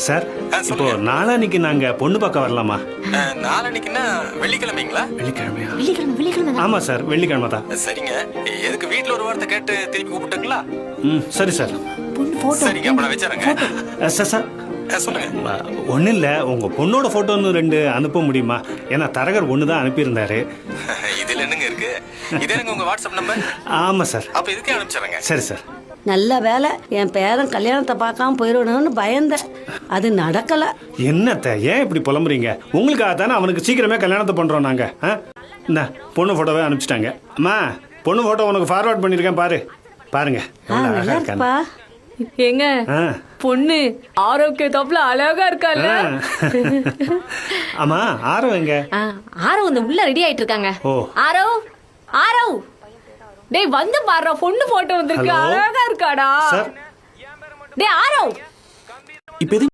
Sir இப்போ நாளான்னைக்கு நாங்க பொண்ணு பார்க்க வரலாமா? நாளான்னைக்குன்னா வெள்ளிக்கிழமைங்களா? வெள்ளிக்கிழமையா? வெள்ளிக்கிழமை ஆமா சார், வெள்ளிக்கிழமை தான். சரிங்க. எதுக்கு வீட்ல ஒரு வார்த்தை கேட்டு திருப்பி கூப்பிட்டுங்களா? சரி சார். சரிங்க, அப்ப நான் வச்சுறேங்க. சார் சார் சொல்லுங்க. ஒன்றும் இல்லை, உங்கள் பொண்ணோட ஃபோட்டோன்னு 2 அனுப்ப முடியுமா? ஏன்னா தரகர் ஒன்று தான் அனுப்பியிருந்தாரு. இதில் என்னங்க இருக்கு? இது எனக்கு உங்கள் வாட்ஸ்அப் நம்பர்? ஆமாம் சார். அப்போ இதுக்கே அனுப்பிச்சிடுறேங்க. சரி சார். நல்ல வேலை, என் பேரன் கல்யாணத்தை பார்க்காம போயிடணும்னு பயந்தேன். அது நடக்கல. என்னத்த ஏன் இப்படி புலம்புறீங்க? உங்களுக்காக தானே அவனுக்கு சீக்கிரமே கல்யாணத்தை பண்ணுறோம் நாங்கள். இந்த பொண்ணு ஃபோட்டோவே அனுப்பிச்சிட்டாங்க. அம்மா, பொண்ணு ஃபோட்டோ உனக்கு ஃபார்வர்ட் பண்ணியிருக்கேன், பாருங்க. நல்லா இருக்குப்பா. ஏங்க, பொண்ணு ஆரோக்கியத்தோப்புல அழகா இருக்கால. ஆமா, ஆரவ் எங்க? ஆரவ் இந்த உள்ள ரெடி ஆயிட்டு இருக்காங்க. ஓ, ஆரவ் டேய் வந்து பாரு, பொண்ணு போட்டோ வந்திருக்கு. அழகா இருக்காடா. சார் டேய் ஆரவ், இப்போ